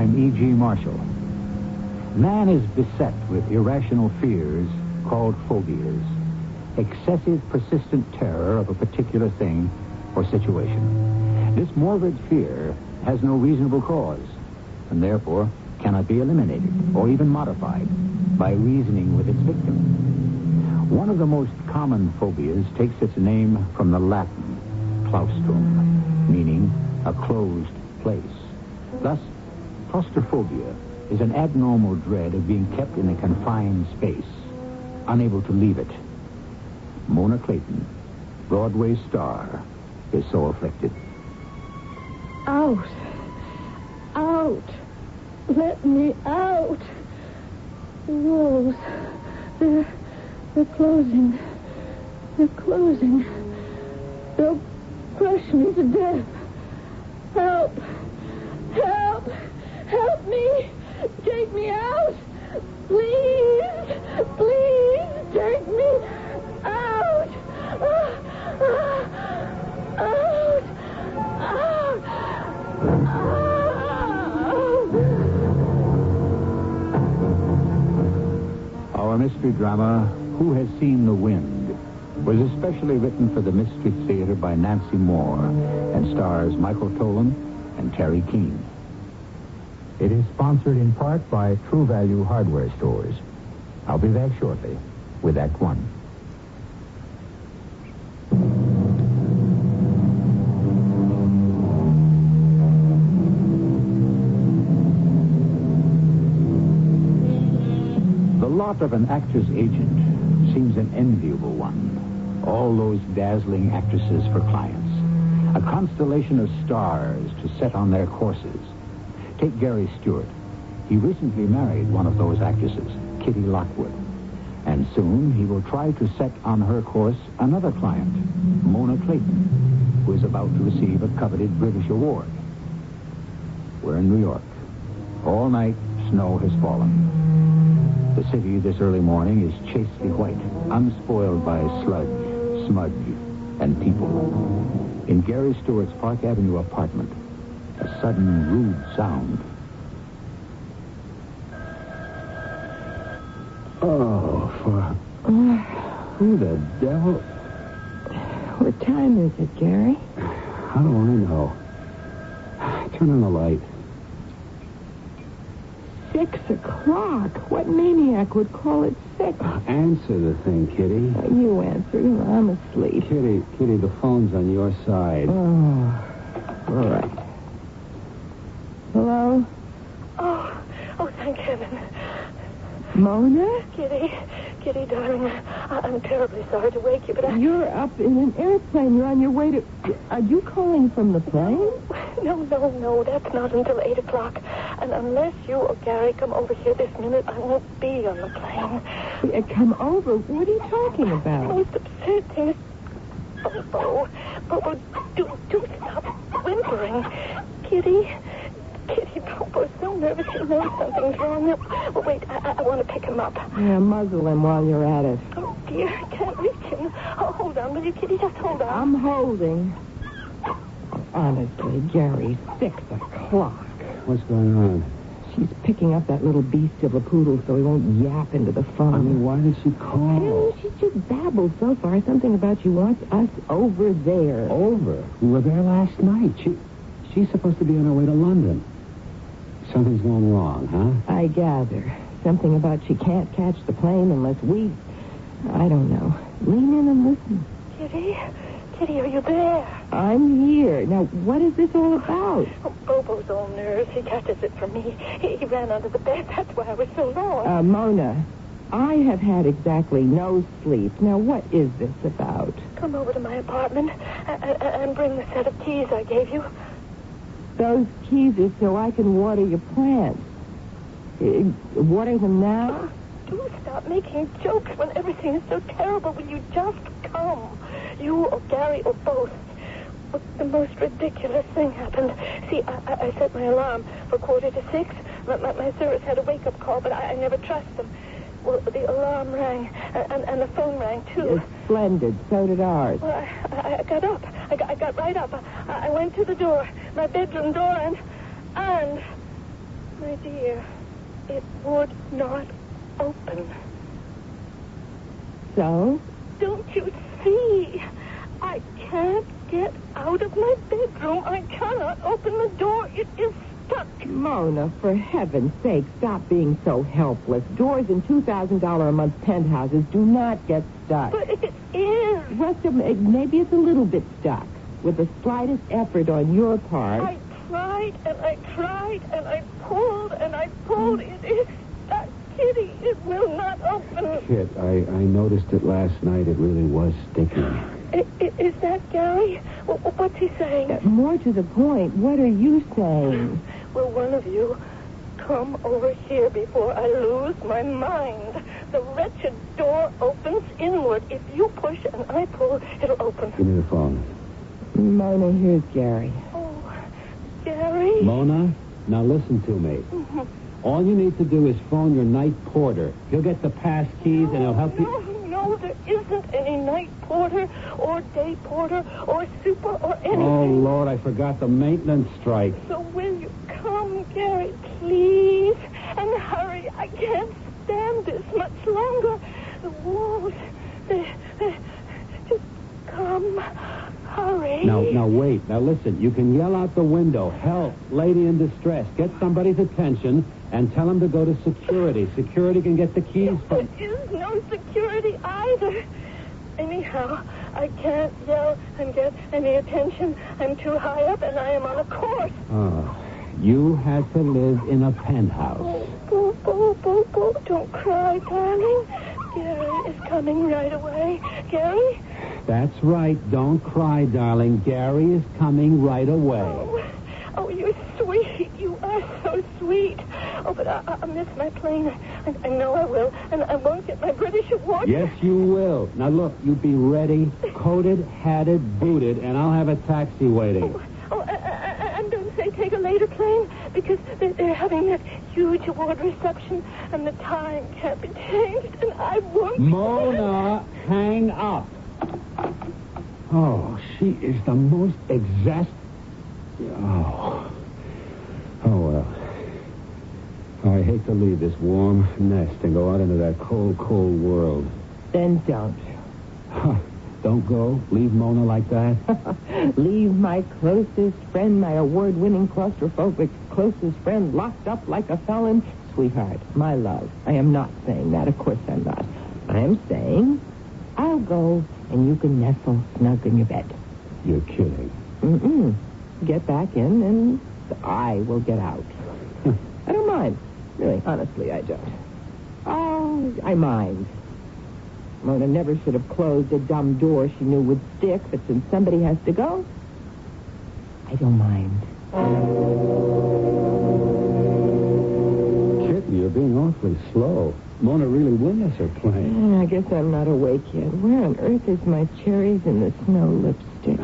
I'm E.G. Marshall. Man is beset with irrational fears called phobias. Excessive, persistent terror of a particular thing or situation. This morbid fear has no reasonable cause, and therefore cannot be eliminated or even modified by reasoning with its victim. One of the most common phobias takes its name from the Latin claustrum, meaning a closed place. Thus, claustrophobia is an abnormal dread of being kept in a confined space, unable to leave it. Mona Clayton, Broadway star, is so afflicted. Out. Out. Let me out. The walls. They're closing. They're closing. They'll crush me to death. Help. Help. Help me. Take me out. Please. Please take me out. Out. Out. Our mystery drama, Who Has Seen the Wind, was especially written for the Mystery Theater by Nancy Moore and stars Michael Tolan and Terry Keane. It is sponsored in part by True Value Hardware Stores. I'll be back shortly with Act One. The lot of an actor's agent seems an enviable one. All those dazzling actresses for clients. A constellation of stars to set on their courses. Take Gary Stewart. He recently married one of those actresses, Kitty Lockwood. And soon he will try to set on her course another client, Mona Clayton, who is about to receive a coveted British award. We're in New York. All night, snow has fallen. The city this early morning is chastely white, unspoiled by sludge, smudge, and people. In Gary Stewart's Park Avenue apartment, a sudden rude sound. Oh, who the devil? What time is it, Gary? How do I know? Turn on the light. 6 o'clock. What maniac would call it 6? Answer the thing, Kitty. You answer. I'm asleep. Kitty, the phone's on your side. Oh, all right. Hello? Oh, thank heaven. Mona? Kitty, darling, I'm terribly sorry to wake you, but You're up in an airplane. You're on your way to... Are you calling from the plane? No, that's not until 8 o'clock. And unless you or Gary come over here this minute, I won't be on the plane. Come over? What are you talking about? Most absurd thing. Bobo, do stop whimpering. Kitty, Bobo's so nervous he knows something's wrong. Well, wait, I want to pick him up. Yeah, muzzle him while you're at it. Oh, dear, I can't reach him. Oh, hold on, will you, Kitty? Just hold on. I'm holding. Honestly, Gary, 6 o'clock. What's going on? She's picking up that little beast of a poodle so he won't yap into the phone. I mean, why did she call? She just babbled so far. Something about she wants us over there. Over? We were there last night. She's supposed to be on her way to London. Something's gone wrong, huh? I gather. Something about she can't catch the plane unless we... I don't know. Lean in and listen. Kitty, are you there? I'm here. Now, what is this all about? Oh, Bobo's all nerves. He catches it from me. He ran under the bed. That's why I was so long. Mona, I have had exactly no sleep. Now, what is this about? Come over to my apartment and bring the set of keys I gave you. Those keys are so I can water your plants. Water them now? Do stop making jokes when everything is so terrible. Will you just come? You or Gary or both. But the most ridiculous thing happened. See, I set my alarm for 5:45. My service had a wake-up call, but I never trust them. Well, the alarm rang, and the phone rang, too. It's splendid. So did ours. Well, I got up. I got right up. I went to the door, my bedroom door, and... My dear, it would not open. So? Don't you see? I can't get out of my bedroom. I cannot open the door. It is stuck. Mona, for heaven's sake, stop being so helpless. Doors in $2,000 a month penthouses do not get stuck. But it is. Well, maybe it's a little bit stuck. With the slightest effort on your part. I tried and I tried and I pulled and I pulled. It is stuck, Kitty. It will not open. Kit, I noticed it last night. It really was sticky. Is that Gary? What's he saying? More to the point, what are you saying? Will one of you come over here before I lose my mind? The wretched door opens inward. If you push and I pull, it'll open. Give me the phone. Mona, here's Gary. Oh, Gary? Mona, now listen to me. Mm-hmm. All you need to do is phone your night porter. He'll get the pass keys and he'll help you... No, there isn't any night porter or day porter or super or anything. Oh, Lord, I forgot the maintenance strike. So will you come, Gary, please? And hurry. I can't stand this much longer. The walls, just come. Hurry. Now, wait. Now, listen. You can yell out the window, help, lady in distress. Get somebody's attention and tell them to go to security. Security can get the keys from... There is no security either. Anyhow, I can't yell and get any attention. I'm too high up and I am on a course. Oh, you had to live in a penthouse. Oh, boo. Don't cry, darling. Gary is coming right away. Gary? That's right. Don't cry, darling. Gary is coming right away. Oh, you're sweet. You are so sweet. Oh, but I'll miss my plane. I know I will. And I won't get my British award. Yes, you will. Now, look, you be ready, coated, hatted, booted, and I'll have a taxi waiting. And don't say take a later plane, because they're having that huge award reception, and the time can't be changed, and I won't... Mona, hang up. Oh, she is the most Oh, well. Oh, I hate to leave this warm nest and go out into that cold, cold world. Then don't. Don't go? Leave Mona like that? Leave my closest friend, my award-winning claustrophobic closest friend, locked up like a felon? Sweetheart, my love, I am not saying that. Of course I'm not. I am saying I'll go and you can nestle snug in your bed. You're kidding. Mm-mm. Get back in and I will get out. I don't mind. Really, honestly, I don't. Oh, I mind. Mona never should have closed a dumb door she knew would stick, but since somebody has to go, I don't mind. Kitten, you're being awfully slow. Mona really will miss her plane. I guess I'm not awake yet. Where on earth is my cherries and the snow lipstick?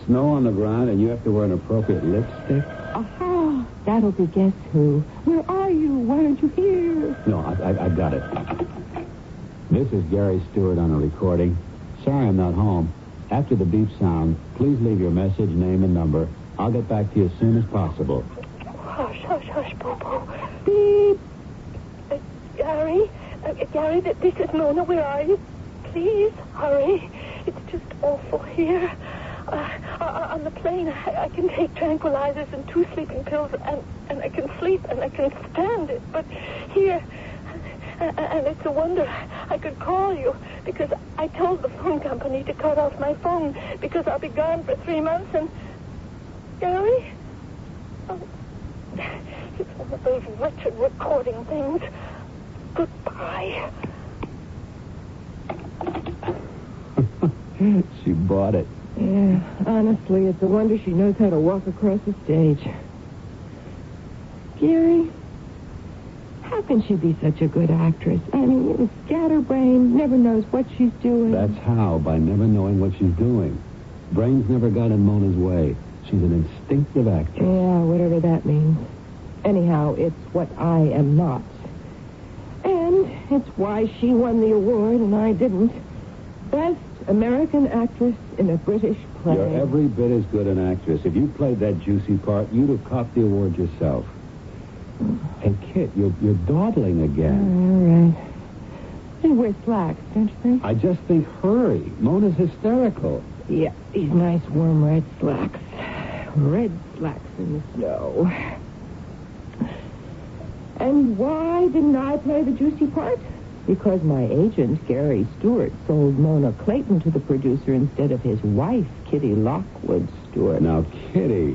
Snow on the ground and you have to wear an appropriate lipstick? Aha! That'll be Guess Who. Where are you? Why aren't you here? No, I got it. This is Gary Stewart on a recording. Sorry I'm not home. After the beep sound, please leave your message, name, and number. I'll get back to you as soon as possible. Hush, Bobo. Beep. Gary? Gary, this is Mona. Where are you? Please, hurry. It's just awful here. On the plane, I can take tranquilizers and 2 sleeping pills, and I can sleep, and I can stand it. But here, and it's a wonder I could call you, because I told the phone company to cut off my phone, because I'll be gone for 3 months, and... Gary? Oh, it's one of those wretched recording things. Goodbye. She bought it. Yeah, honestly, it's a wonder she knows how to walk across the stage. Gary, how can she be such a good actress? I mean, scatterbrained, never knows what she's doing. That's how, by never knowing what she's doing. Brains never got in Mona's way. She's an instinctive actress. Yeah, whatever that means. Anyhow, it's what I am not. And it's why she won the award and I didn't. Best American actress in a British play. You're every bit as good an actress. If you played that juicy part, you'd have copped the award yourself. Hey, Kit, you're dawdling again. All right. They wear slacks, don't you think? I just think hurry. Mona's hysterical. Yeah, these nice warm red slacks. Red slacks in the snow. And why didn't I play the juicy part? Because my agent, Gary Stewart, sold Mona Clayton to the producer instead of his wife, Kitty Lockwood Stewart. Now, Kitty.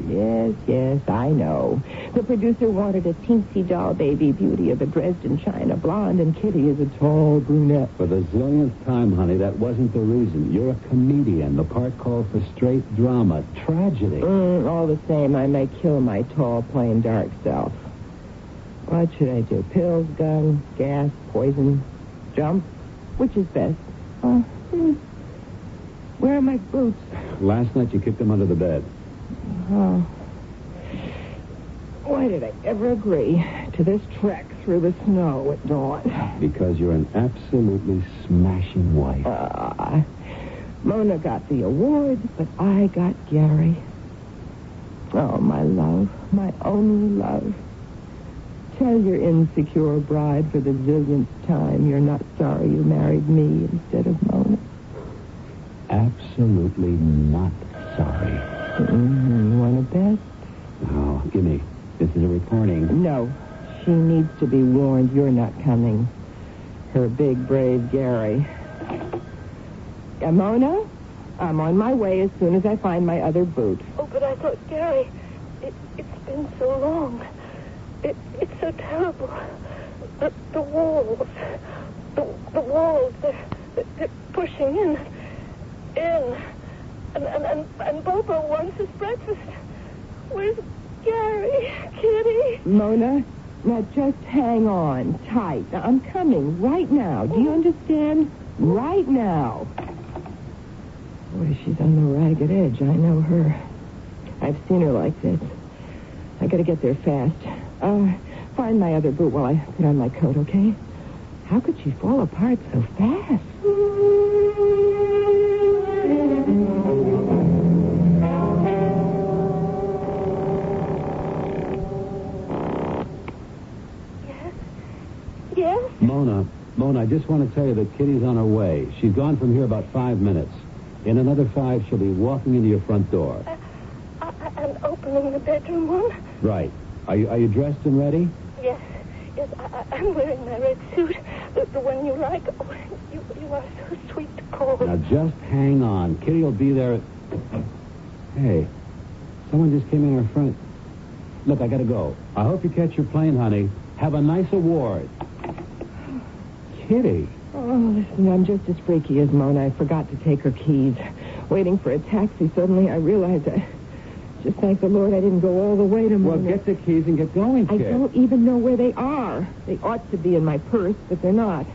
Yes, I know. The producer wanted a teensy doll baby beauty of a Dresden China blonde, and Kitty is a tall brunette. For the zillionth time, honey, that wasn't the reason. You're a comedian. The part called for straight drama. Tragedy. All the same, I may kill my tall, plain, dark self. What should I do? Pills, gun, gas, poison, jump? Which is best? Where are my boots? Last night you kicked them under the bed. Oh. Why did I ever agree to this trek through the snow at dawn? Because you're an absolutely smashing wife. Mona got the award, but I got Gary. Oh, my love, my only love. Tell your insecure bride for the zillionth time you're not sorry you married me instead of Mona. Absolutely not sorry. You want to bet? No, gimme. This is a recording. No. She needs to be warned you're not coming. Her big, brave Gary. Mona, I'm on my way as soon as I find my other boot. Oh, but I thought, Gary, it's been so long. It's so terrible. The walls. The walls, they're pushing in. And Bobo wants his breakfast. Where's Gary? Kitty? Mona, now just hang on tight. Now, I'm coming right now. Do you understand? Right now. Boy, she's on the ragged edge. I know her. I've seen her like this. I gotta get there fast. Find my other boot while I put on my coat, okay? How could she fall apart so fast? Yes? Mona, I just want to tell you that Kitty's on her way. She's gone from here about 5 minutes. In another 5, she'll be walking into your front door. And opening the bedroom one? Right. Are you dressed and ready? Yes, I'm wearing my red suit, the one you like. Oh, you are so sweet to call. Now, just hang on. Kitty will be there. Hey, someone just came in our front. Look, I gotta go. I hope you catch your plane, honey. Have a nice award. Kitty. Oh, listen, I'm just as freaky as Mona. I forgot to take her keys. Waiting for a taxi, suddenly I realized just thank the Lord I didn't go all the way to Mona. Well, get the keys and get going, I kid. don't even know where they are. They ought to be in my purse, but they're not.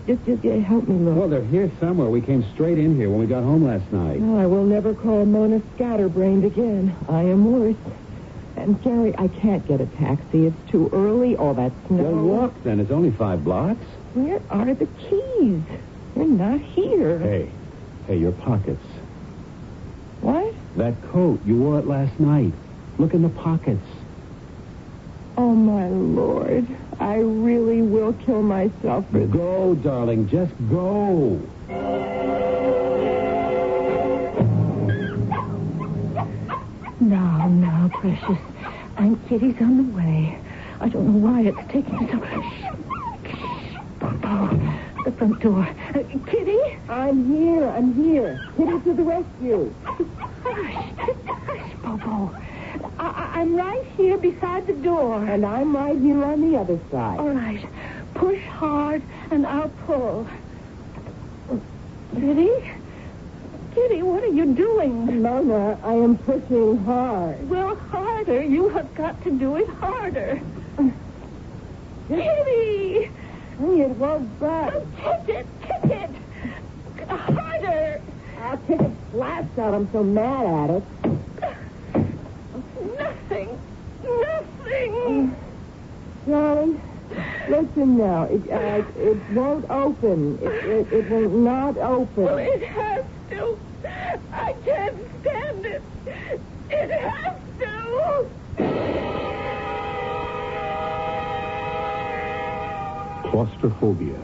Just help me look. Well, they're here somewhere. We came straight in here when we got home last night. No, I will never call Mona scatterbrained again. I am worse. And, Gary, I can't get a taxi. It's too early. All that snow. Well, walk then. It's only 5 blocks. Where are the keys? They're not here. Hey, your pockets. What? That coat. You wore it last night. Look in the pockets. Oh, my Lord. I really will kill myself for this. Go, darling. Just go. Now, precious. Aunt Kitty's on the way. I don't know why it's taking so... Shh. Bobo. The front door. Kitty? I'm here. Kitty to the rescue. Hush, Bobo. I'm right here beside the door. And I'm right here on the other side. All right. Push hard, and I'll pull. Kitty? Kitty, what are you doing? Mona, I am pushing hard. Well, harder. You have got to do it harder. Kitty! Hey, it won't budge. Oh, kick it. Harder. I'll kick it flat out. I'm so mad at it. Nothing. Darling, listen now. It won't open. It will not open. Well, it has to. I can't stand it. It has to. claustrophobia,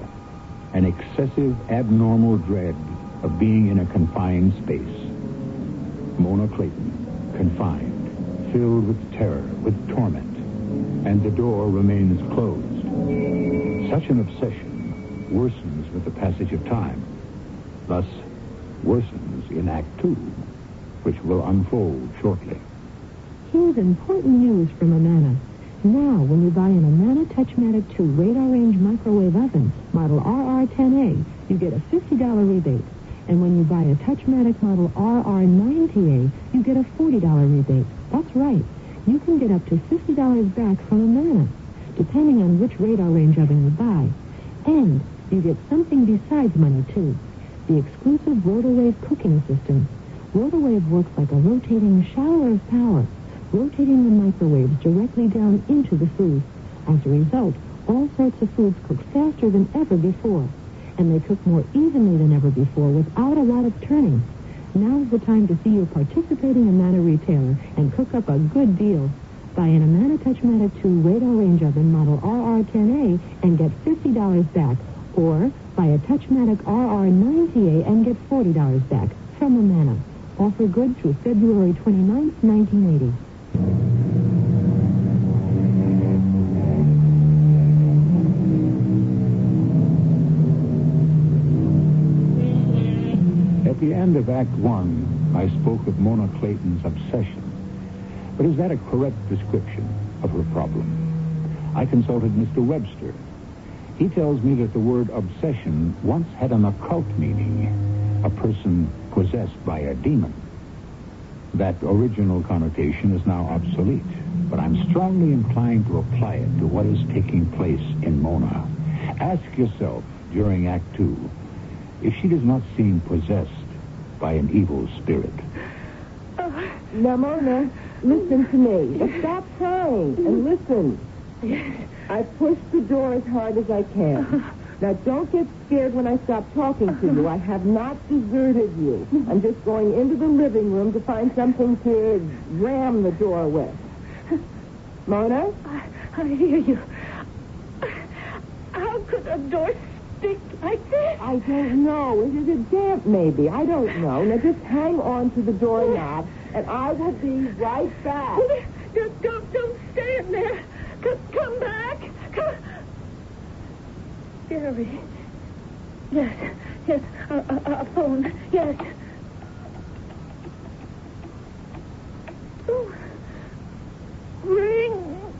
an excessive abnormal dread of being in a confined space. Mona Clayton, confined, filled with terror, with torment, and the door remains closed. Such an obsession worsens with the passage of time, thus worsens in Act 2, which will unfold shortly. Here's important news from Amana. Now, when you buy an Amana Touchmatic 2 radar range microwave oven, model RR10A, you get a $50 rebate. And when you buy a Touchmatic model RR90A, you get a $40 rebate. That's right. You can get up to $50 back from Amana, depending on which radar range oven you buy. And you get something besides money, too. The exclusive Rotowave cooking system. Rotowave works like a rotating shower of power, rotating the microwaves directly down into the food. As a result, all sorts of foods cook faster than ever before, and they cook more evenly than ever before without a lot of turning. Now's the time to see your participating Amana retailer and cook up a good deal. Buy an Amana Touchmatic 2 radar range oven model RR10A and get $50 back, or buy a Touchmatic RR90A and get $40 back from Amana. Offer good through February 29th, 1980. At the end of Act 1, I spoke of Mona Clayton's obsession. But is that a correct description of her problem? I consulted Mr. Webster. He tells me that the word obsession once had an occult meaning, a person possessed by a demon. That original connotation is now obsolete, but I'm strongly inclined to apply it to what is taking place in Mona. Ask yourself, during Act 2, if she does not seem possessed by an evil spirit. Now, Mona, listen to me. Stop crying and listen. I pushed the door as hard as I can. Now, don't get scared when I stop talking to you. I have not deserted you. I'm just going into the living room to find something to ram the door with. Mona? I hear you. How could a door stick like this? I don't know. Is it damp, maybe? I don't know. Now, just hang on to the doorknob, and I will be right back. Don't stay in there. Come back. Come. Gary. Yes, a phone. Yes. Oh. Ring.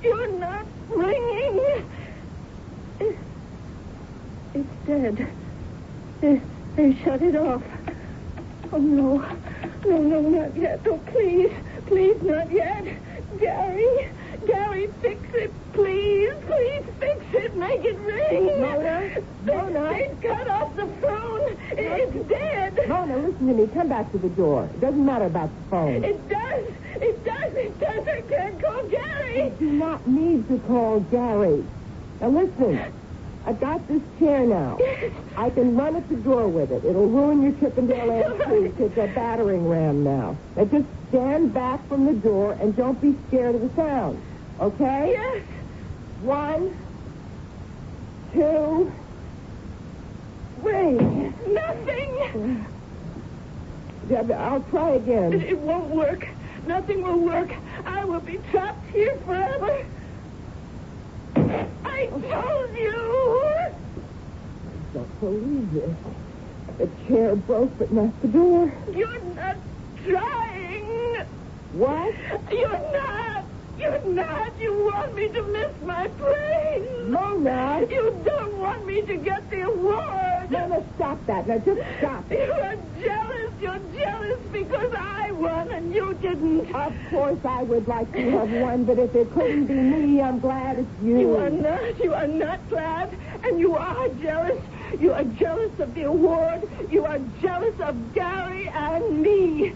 You're not ringing. It's dead. They shut it off. Oh, no. No, not yet. Oh, please, not yet. Gary, fix it, please. Please fix it. Make it ring. Mona? They cut off the phone. It's dead. Mona, listen to me. Come back to the door. It doesn't matter about the phone. It does. I can't call Gary. You do not need to call Gary. Now, listen. I've got this chair now. Yes. I can run at the door with it. It'll ruin your Chippendale antique. It's a battering ram now. Now, just stand back from the door and don't be scared of the sound. Okay? Yes. 1, 2, 3. Nothing. I'll try again. It won't work. Nothing will work. I will be trapped here forever. I told you. I don't believe this. The chair broke, but not the door. You're not trying. What? You're not. You want me to miss my plane. Mona! You don't want me to get the award. Mona, stop that. Now, just stop it. You are jealous. You're jealous because I won and you didn't. Of course I would like to have won, but if it couldn't be me, I'm glad it's you. You are not glad, and you are jealous. You are jealous of the award. You are jealous of Gary and me.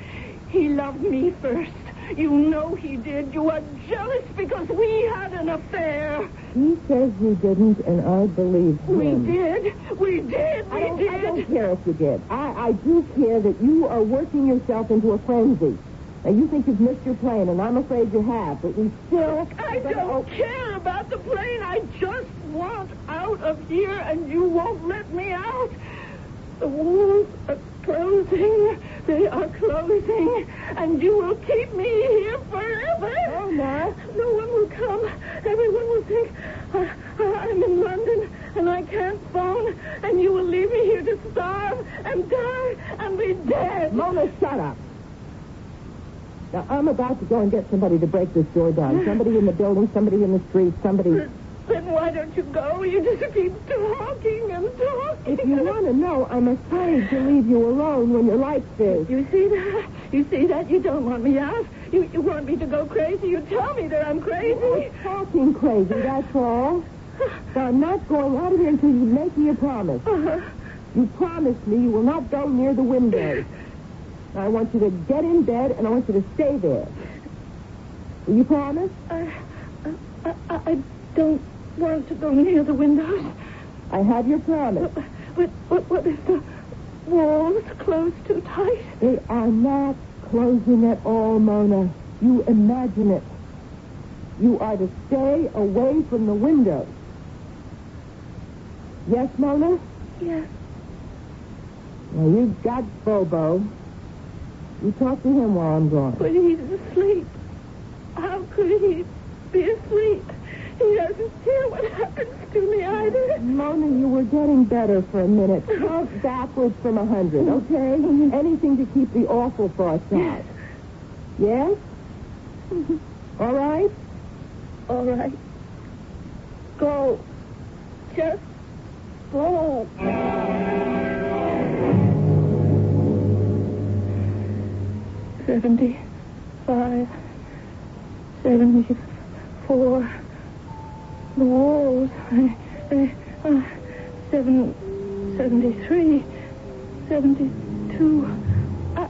He loved me first. You know he did. You are jealous because we had an affair. He says you didn't, and I believe him. We did. I don't care if you did. I do care that you are working yourself into a frenzy. Now, you think you've missed your plane, and I'm afraid you have, but we still... I don't care about the plane. I just want out of here, and you won't let me out. The walls are closing. They are closing, and you will keep me here forever. Oh, no. No one will come. Everyone will think I'm in London, and I can't phone, and you will leave me here to starve and die and be dead. Mona, shut up. Now, I'm about to go and get somebody to break this door down. Somebody in the building, somebody in the street, somebody... Then why don't you go? You just keep talking and talking. If you want to know, I'm afraid to leave you alone when your lights is. You see that? You see that? You don't want me out. You want me to go crazy. You tell me that I'm crazy. You're talking crazy, that's all. Now, I'm not going out of here until you make me a promise. You promised me you will not go near the window. I want you to get in bed, and I want you to stay there. Will you promise? I don't want to go near the windows. I have your promise. What if the walls close too tight? They are not closing at all, Mona. You imagine it. You are to stay away from the windows. Yes, Mona? Yes. Now, you've got Bobo. You talk to him while I'm gone. But he's asleep. How could he be asleep? He doesn't care what happens to me either. Mona, you were getting better for a minute. Count backwards from 100, okay? Anything to keep the awful thoughts out. Yes? All right? All right. Go. Just go. 75, 74. The walls. 73, 72. I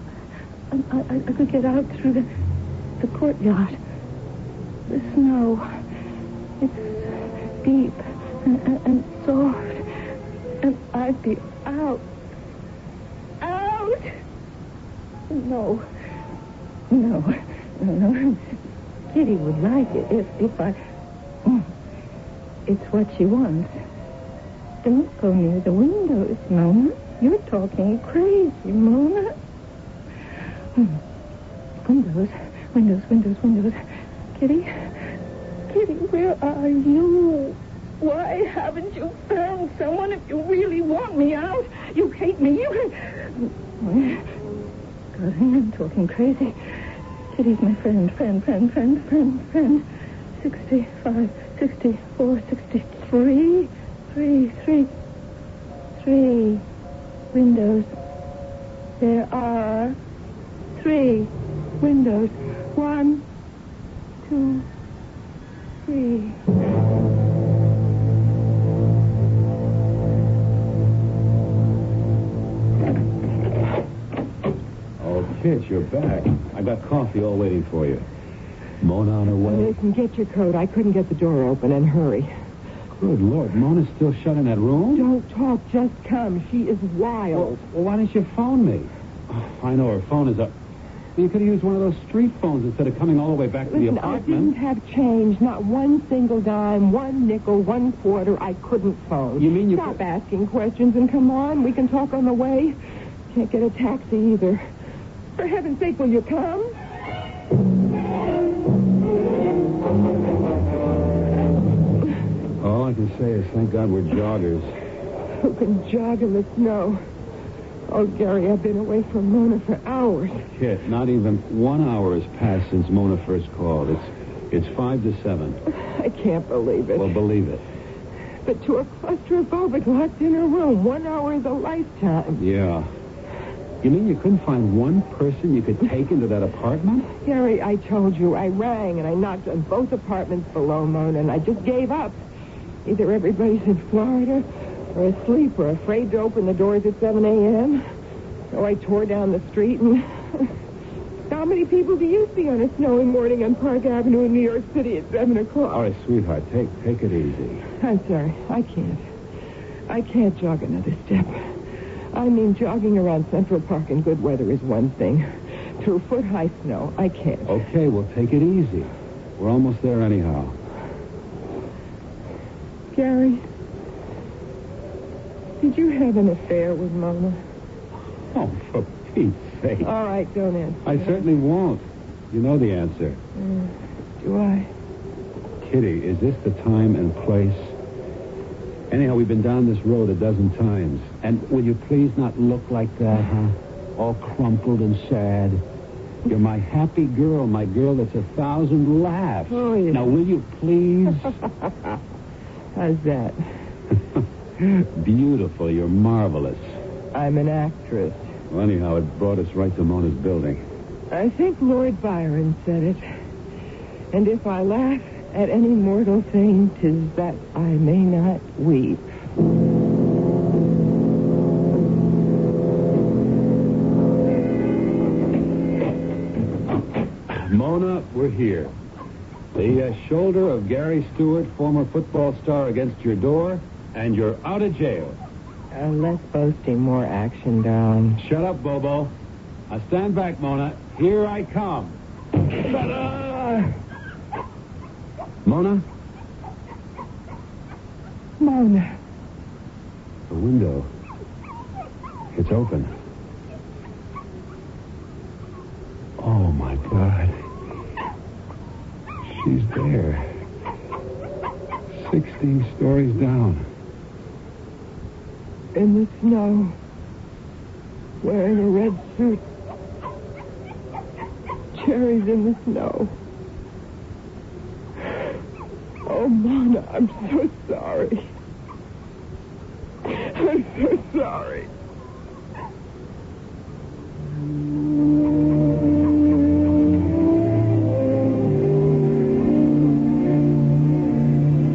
could get out through the courtyard. The snow. It's deep and soft. And I'd be out. Out! No. Kitty would like it if I... It's what she wants. Don't go near the windows, Mona. You're talking crazy, Mona. Windows. Kitty, where are you? Why haven't you found someone if you really want me out? You hate me. God, I'm talking crazy. Kitty's my friend. 65, 64, 63. Three windows. There are 3 windows. 1, 2, 3. Oh, Kit, you're back. I got coffee all waiting for you. Mona on her way? Listen, get your coat. I couldn't get the door open, and hurry. Good Lord, Mona's still shut in that room? Don't talk, just come. She is wild. Well, why didn't you phone me? Oh, I know her phone is up. You could have used one of those street phones instead of coming all the way back to the Listen, apartment. I didn't have change. Not one single dime, 1 nickel, 1 quarter. I couldn't phone. You mean you... Stop asking questions and come on. We can talk on the way. Can't get a taxi either. For heaven's sake, will you come? All I can say is thank God we're joggers. Who can jog in the snow? Oh, Gary, I've been away from Mona for hours. Kit, not even 1 hour has passed since Mona first called. It's 5 to 7. I can't believe it. Well, believe it. But to a claustrophobic locked in a room, 1 hour is a lifetime. Yeah. You mean you couldn't find one person you could take into that apartment? Gary, I told you, I rang and I knocked on both apartments below Mona, and I just gave up. Either everybody's in Florida or asleep or afraid to open the doors at 7 a.m. So I tore down the street and... How many people do you see on a snowy morning on Park Avenue in New York City at 7 o'clock? All right, sweetheart, take it easy. I'm sorry. I can't. I can't jog another step. I mean, jogging around Central Park in good weather is one thing. through foot-high snow. I can't. Okay, we'll take it easy. We're almost there anyhow. Gary, did you have an affair with Mona? Oh, for Pete's sake. All right, don't answer. I certainly won't. You know the answer. Do I? Kitty, is this the time and place? Anyhow, we've been down this road a dozen times. And will you please not look like that, huh? All crumpled and sad. You're my happy girl, my girl that's 1,000 laughs. Oh, yeah. Now, will you please? How's that? Beautiful. You're marvelous. I'm an actress. Well, anyhow, it brought us right to Mona's building. I think Lloyd Byron said it. And if I laugh at any mortal thing, 'tis that I may not weep. Mona, we're here. The shoulder of Gary Stewart, former football star, against your door, and you're out of jail. Less boasting, more action, darling. Shut up, Bobo. Now stand back, Mona. Here I come. Mona? Mona. The window. It's open. Oh, my God. She's there. 16 stories down. In the snow. Wearing a red suit. Cherries in the snow. Oh, Mona, I'm so sorry. I'm so sorry.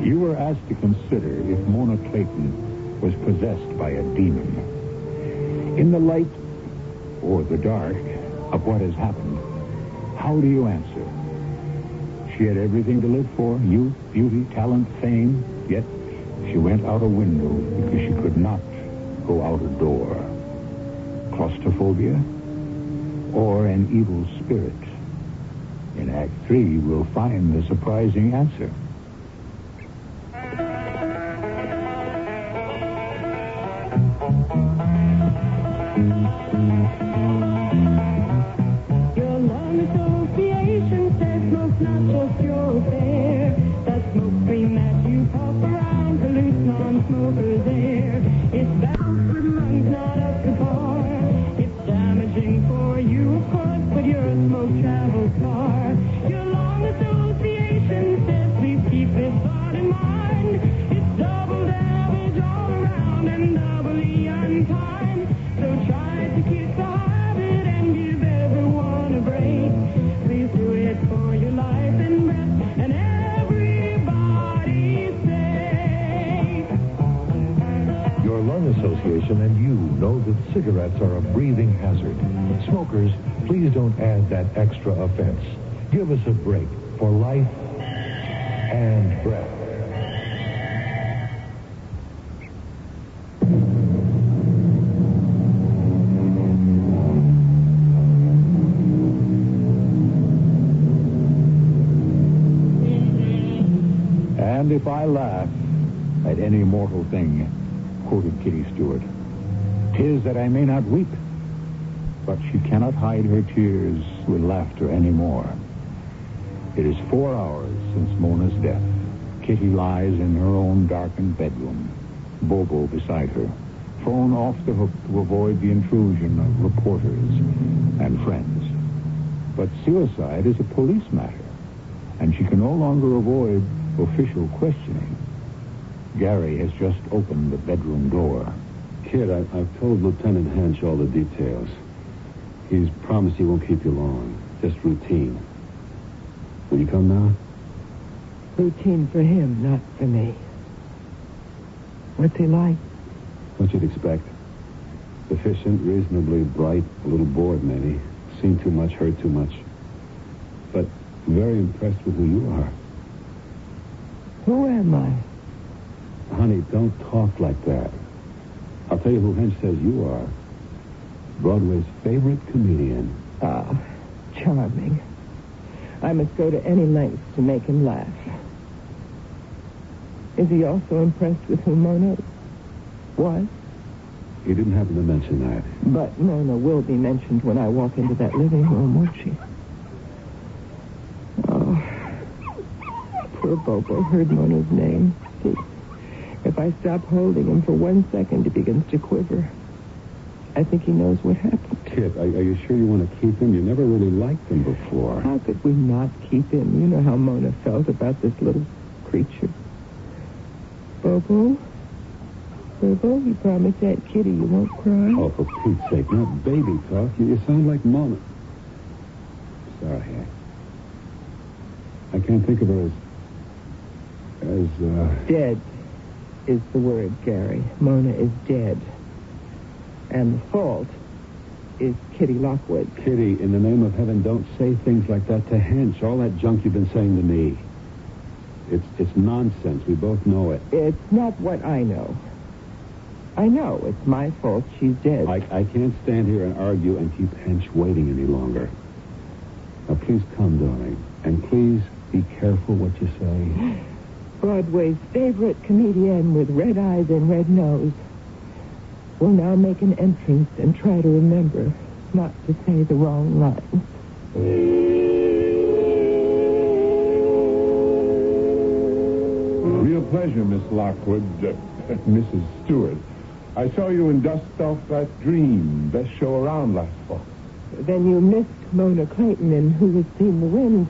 You were asked to consider if Mona Clayton was possessed by a demon. In the light or the dark of what has happened, how do you answer? She had everything to live for, youth, beauty, talent, fame, yet she went out a window because she could not go out a door. Claustrophobia or an evil spirit? In Act 3, we'll find the surprising answer. Your long association says smoke's not just your affair. That smoke cream that you puff around to loose non-smokers' air. It's bad for the lungs, not up to par. It's damaging for you, of course, but your smoke travels far. Your long association says please keep this thought in mind. It's double damage all around and doubly unkind. So try to keep the habit and give everyone a break. Please do it for your life and breath and everybody's sake. Your lung association and you know that cigarettes are a breathing hazard. Smokers, please don't add that extra offense. Give us a break for life and breath. And if I laugh at any mortal thing, quoted Kitty Stewart, 'tis that I may not weep. But she cannot hide her tears with laughter anymore. It is 4 hours since Mona's death. Kitty lies in her own darkened bedroom, Bobo beside her, phone off the hook to avoid the intrusion of reporters and friends. But suicide is a police matter, and she can no longer avoid official questioning. Gary has just opened the bedroom door. Kid, I've told Lieutenant Hench all the details. He's promised he won't keep you long. Just routine. Will you come now? Routine for him, not for me. What's he like? What you'd expect. Efficient, reasonably bright, a little bored maybe. Seen too much, heard too much. But very impressed with who you are. Who am I? Honey, don't talk like that. I'll tell you who Hench says you are. Broadway's favorite comedian. Ah, charming. I must go to any lengths to make him laugh. Is he also impressed with who Mona was? He didn't happen to mention that. But Mona will be mentioned when I walk into that living room, won't she? Oh, poor Bobo heard Mona's name. See, if I stop holding him for 1 second, he begins to quiver. I think he knows what happened. Kit, are you sure you want to keep him? You never really liked him before. How could we not keep him? You know how Mona felt about this little creature. Bobo? Bobo, you promised that kitty you won't cry? Oh, for Pete's sake, not baby talk. You sound like Mona. Sorry. I can't think of her as Dead is the word, Gary. Mona is dead. And the fault is Kitty Lockwood. Kitty, in the name of heaven, don't say things like that to Hench. All that junk you've been saying to me. It's nonsense. We both know it. It's not what I know. I know it's my fault she's dead. I can't stand here and argue and keep Hench waiting any longer. Now, please come, darling. And please be careful what you say. Broadway's favorite comedian with red eyes and red nose will now make an entrance and try to remember not to say the wrong lines. Real pleasure, Miss Lockwood. Mrs. Stewart. I saw you in Dust Off That Dream. Best show around last fall. Then you missed Mona Clayton in Who Has Seen the Wind.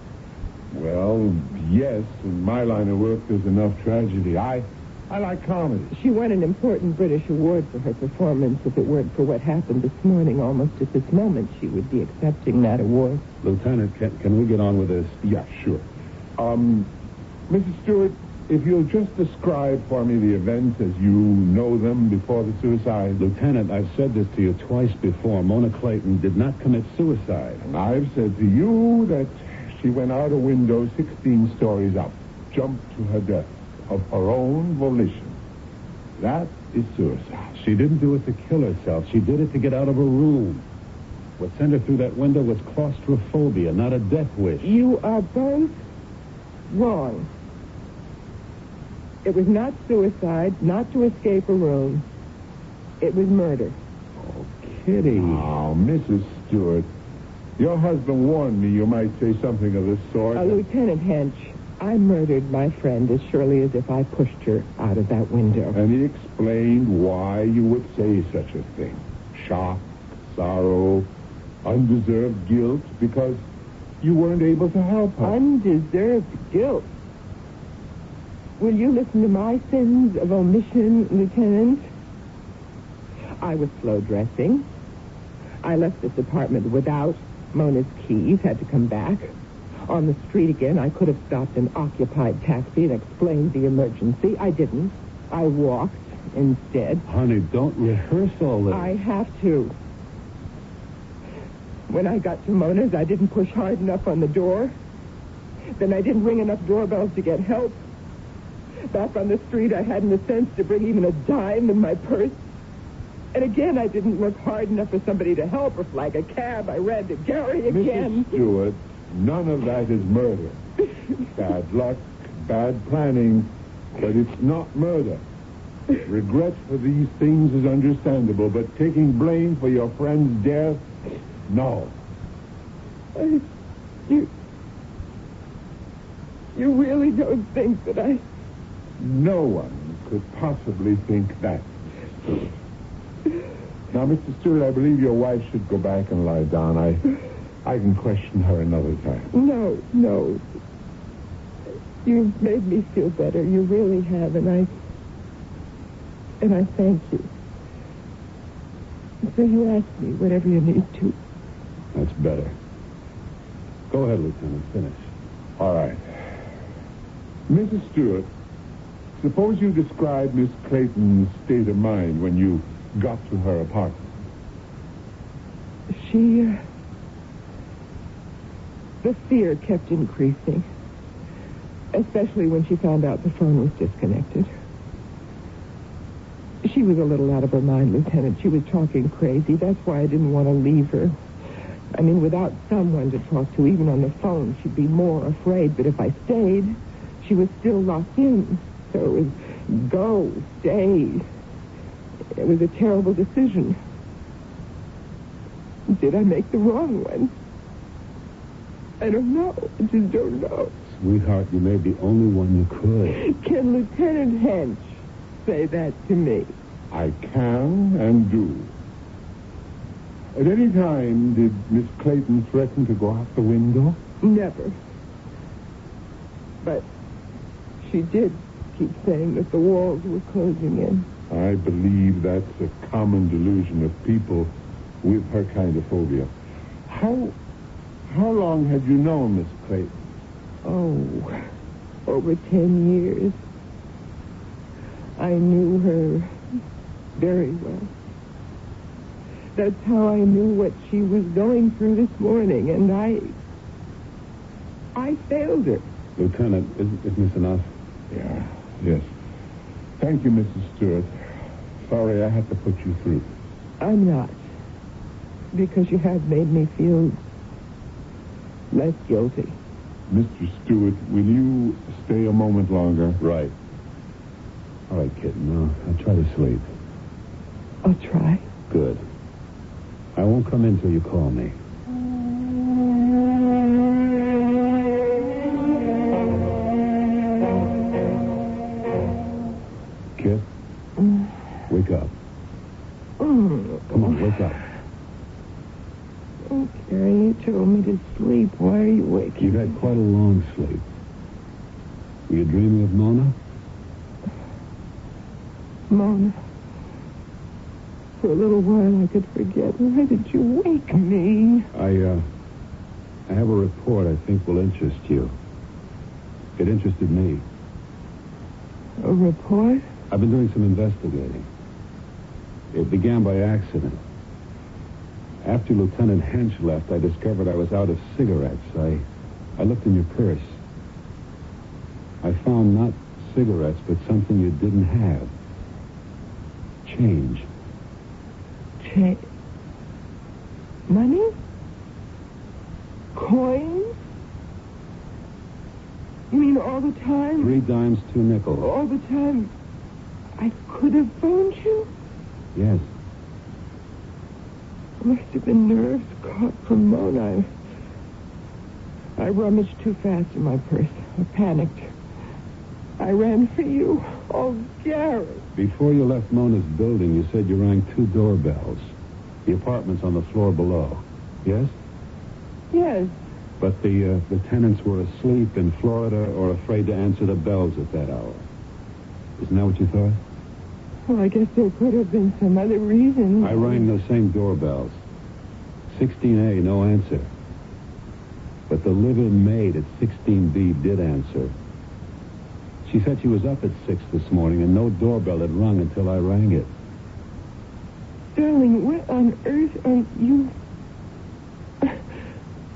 Well, yes. In my line of work, there's enough tragedy. I like comedy. She won an important British award for her performance. If it weren't for what happened this morning, almost at this moment, she would be accepting that award. Lieutenant, can we get on with this? Yeah, sure. Mrs. Stewart, if you'll just describe for me the events as you know them before the suicide. Lieutenant, I've said this to you twice before. Mona Clayton did not commit suicide. And I've said to you that she went out a window 16 stories up, jumped to her death of her own volition. That is suicide. She didn't do it to kill herself. She did it to get out of her room. What sent her through that window was claustrophobia, not a death wish. You are both wrong. It was not suicide, not to escape a room. It was murder. Oh, Kitty. Oh, Mrs. Stewart, your husband warned me you might say something of this sort. Lieutenant Hench, I murdered my friend as surely as if I pushed her out of that window. And he explained why you would say such a thing. Shock, sorrow, undeserved guilt, because you weren't able to help her. Undeserved guilt. Will you listen to my sins of omission, Lieutenant? I was slow dressing. I left this apartment without Mona's keys, had to come back. On the street again, I could have stopped an occupied taxi and explained the emergency. I didn't. I walked instead. Honey, don't rehearse all this. I have to. When I got to Mona's, I didn't push hard enough on the door. Then I didn't ring enough doorbells to get help. Back on the street, I hadn't the sense to bring even a dime in my purse. And again, I didn't work hard enough for somebody to help or flag a cab. I ran to Gary again. Mrs. Stewart, none of that is murder. Bad luck, bad planning, but it's not murder. Regret for these things is understandable, but taking blame for your friend's death, no. You really don't think that I... No one could possibly think that. Now, Mr. Stewart, I believe your wife should go back and lie down. I can question her another time. No. You've made me feel better. You really have, and I thank you. So you ask me whatever you need to. That's better. Go ahead, Lieutenant. Finish. All right. Mrs. Stewart, suppose you describe Miss Clayton's state of mind when you got to her apartment. The fear kept increasing, especially when she found out the phone was disconnected. She was a little out of her mind, Lieutenant. She was talking crazy. That's why I didn't want to leave her. I mean, without someone to talk to, even on the phone, she'd be more afraid. But if I stayed, she was still locked in. So it was go, stay. It was a terrible decision. Did I make the wrong one? I don't know. I just don't know. Sweetheart, you made the only one you could. Can Lieutenant Hench say that to me? I can and do. At any time, did Miss Clayton threaten to go out the window? Never. But she did keep saying that the walls were closing in. I believe that's a common delusion of people with her kind of phobia. How long had you known Miss Clayton? Oh, over 10 years. I knew her very well. That's how I knew what she was going through this morning, and I failed her. Lieutenant, isn't this enough? Yeah, yes. Thank you, Mrs. Stewart. Sorry I had to put you through. I'm not. Because you have made me feel less guilty. Mr. Stewart, will you stay a moment longer? Right. All right, kitten. I'll try to sleep. I'll try. Good. I won't come in till you call me. Kit, wake up. Come on, wake up. Oh, Gary, you told me to sleep. Why are you waking You've had quite a long sleep. Were you dreaming of Mona? Mona. For a little while I could forget. Why did you wake me? I have a report I think will interest you. It interested me. A report? I've been doing some investigating. It began by accident. After Lieutenant Hench left, I discovered I was out of cigarettes. I looked in your purse. I found not cigarettes, but something you didn't have. Change. Money? Coins? You mean all the time? 3 dimes, 2 nickels. All the time I could have phoned you? Yes. It must have been nerves caught from Mona. I rummaged too fast in my purse. I panicked. I ran for you. Oh, Gary. Before you left Mona's building, you said you rang 2 doorbells. The apartment's on the floor below. Yes? Yes. But the tenants were asleep in Florida or afraid to answer the bells at that hour. Isn't that what you thought? Well, I guess there could have been some other reason. I rang those same doorbells. 16A, no answer. But the live-in maid at 16B did answer. She said she was up at 6 this morning and no doorbell had rung until I rang it. Darling, what on earth are you...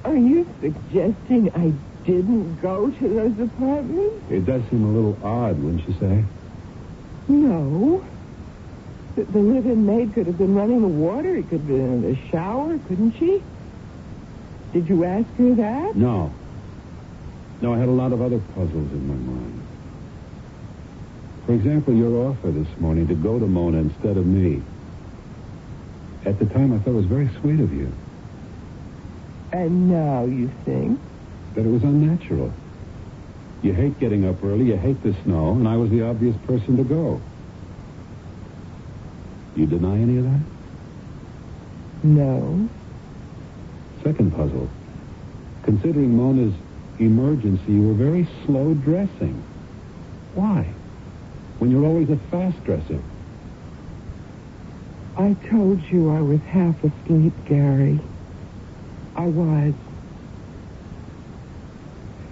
Are you suggesting I didn't go to those apartments? It does seem a little odd, wouldn't you say? No. The live-in maid could have been running the water. It could have been in the shower, couldn't she? Did you ask her that? No. No, I had a lot of other puzzles in my mind. For example, your offer this morning to go to Mona instead of me. At the time, I thought it was very sweet of you. And now you think? That it was unnatural. You hate getting up early, you hate the snow, and I was the obvious person to go. You deny any of that? No. Second puzzle. Considering Mona's emergency, you were very slow dressing. Why? When you're always a fast dresser. I told you I was half asleep, Gary. I was.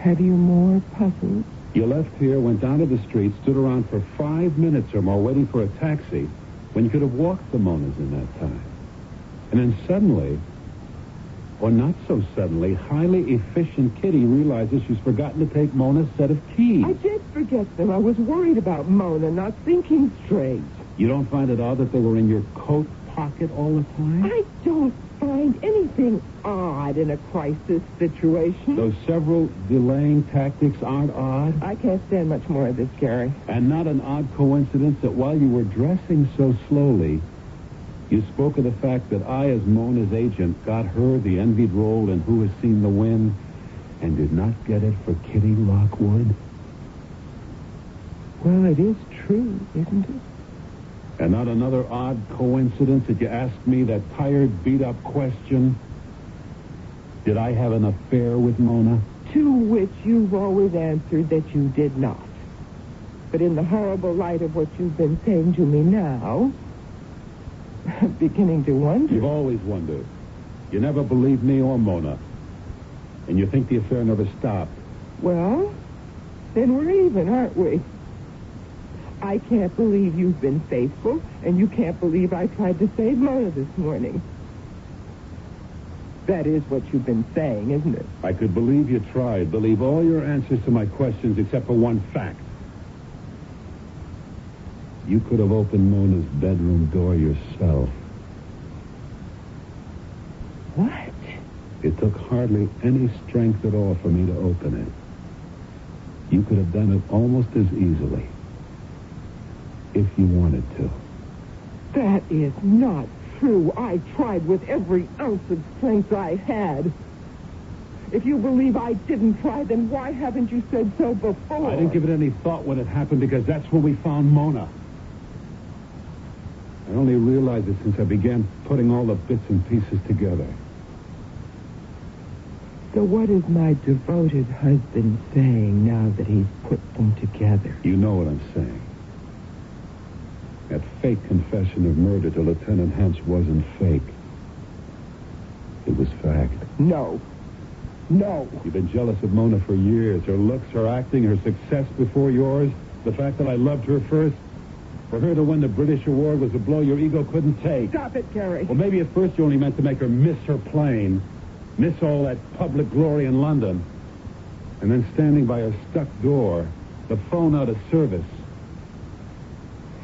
Have you more puzzles? You left here, went down to the street, stood around for 5 minutes or more waiting for a taxi when you could have walked the Monas in that time. And then suddenly, or not so suddenly, highly efficient Kitty realizes she's forgotten to take Mona's set of keys. I did forget them. I was worried about Mona, not thinking straight. You don't find it odd that they were in your coat pocket all the time? I don't find anything odd in a crisis situation. Those several delaying tactics aren't odd? I can't stand much more of this, Gary. And not an odd coincidence that while you were dressing so slowly, you spoke of the fact that I, as Mona's agent, got her the envied role in Who Has Seen the Wind and did not get it for Kitty Lockwood? Well, it is true, isn't it? And not another odd coincidence that you asked me that tired, beat-up question, did I have an affair with Mona? To which you've always answered that you did not. But in the horrible light of what you've been saying to me now, I'm beginning to wonder. You've always wondered. You never believed me or Mona. And you think the affair never stopped. Well, then we're even, aren't we? I can't believe you've been faithful, and you can't believe I tried to save Mona this morning. That is what you've been saying, isn't it? I could believe you tried. Believe all your answers to my questions except for one fact. You could have opened Mona's bedroom door yourself. What? It took hardly any strength at all for me to open it. You could have done it almost as easily. If you wanted to. That is not true. I tried with every ounce of strength I had. If you believe I didn't try, then why haven't you said so before? I didn't give it any thought when it happened because that's when we found Mona. I only realized it since I began putting all the bits and pieces together. So what is my devoted husband saying now that he's put them together? You know what I'm saying. That fake confession of murder to Lieutenant Hance wasn't fake. It was fact. No. No. You've been jealous of Mona for years. Her looks, her acting, her success before yours. The fact that I loved her first. For her to win the British award was a blow your ego couldn't take. Stop it, Gary. Well, maybe at first you only meant to make her miss her plane. Miss all that public glory in London. And then standing by her stuck door, the phone out of service.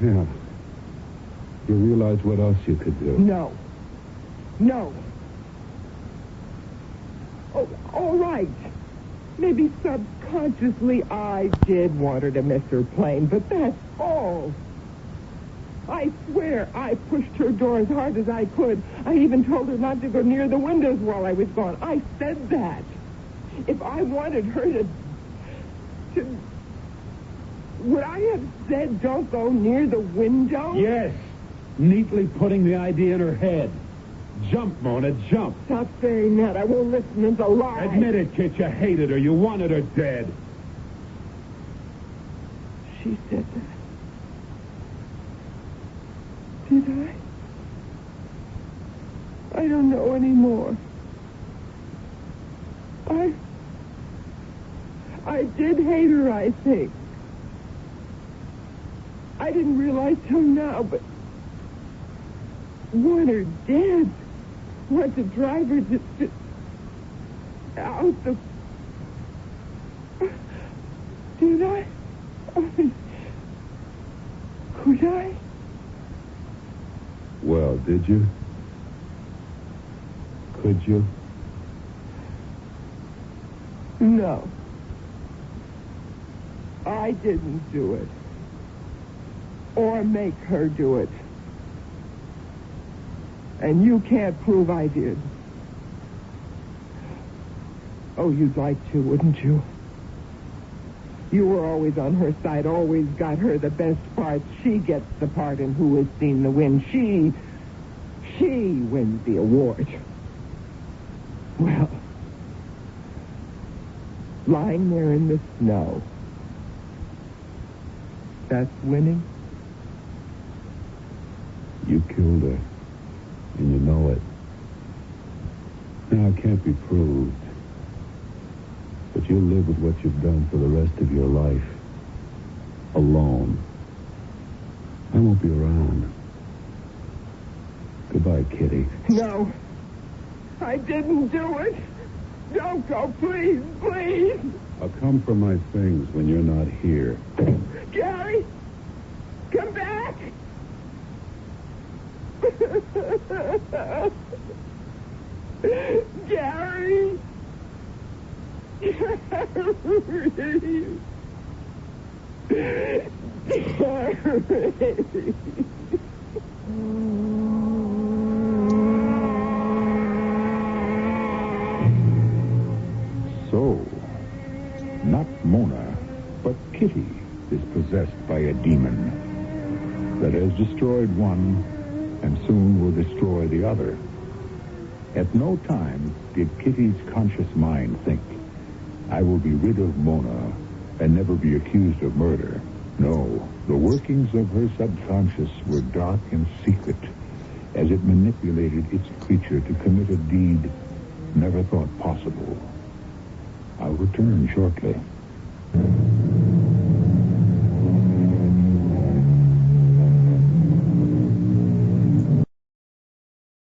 Yeah. You realize what else you could do. No. No. Oh, all right. Maybe subconsciously I did want her to miss her plane, but that's all. I swear I pushed her door as hard as I could. I even told her not to go near the windows while I was gone. I said that. If I wanted her to... Would I have said don't go near the window? Yes. Neatly putting the idea in her head. Jump, Mona, jump. Stop saying that. I won't listen. It's a lie. Admit it, Kit. You hated her. You wanted her dead. She said that. Did I? I don't know anymore. I did hate her, I think. I didn't realize till now, but want her dead. Want to drive her to out the... Did I? Could I? Well, did you? Could you? No. I didn't do it. Or make her do it. And you can't prove I did. Oh, you'd like to, wouldn't you? You were always on her side, always got her the best parts. She gets the part in Who Has Seen the Wind. She wins the award. Well, lying there in the snow, that's winning. You killed her. And you know it. Now, it can't be proved. But you'll live with what you've done for the rest of your life. Alone. I won't be around. Goodbye, Kitty. No. I didn't do it. Don't go, please, please. I'll come for my things when you're not here. Gary, come back. Gary! So, not Mona, but Kitty is possessed by a demon that has destroyed one and soon will destroy the other. At no time did Kitty's conscious mind think, I will be rid of Mona and never be accused of murder. No, the workings of her subconscious were dark and secret as it manipulated its creature to commit a deed never thought possible. I'll return shortly.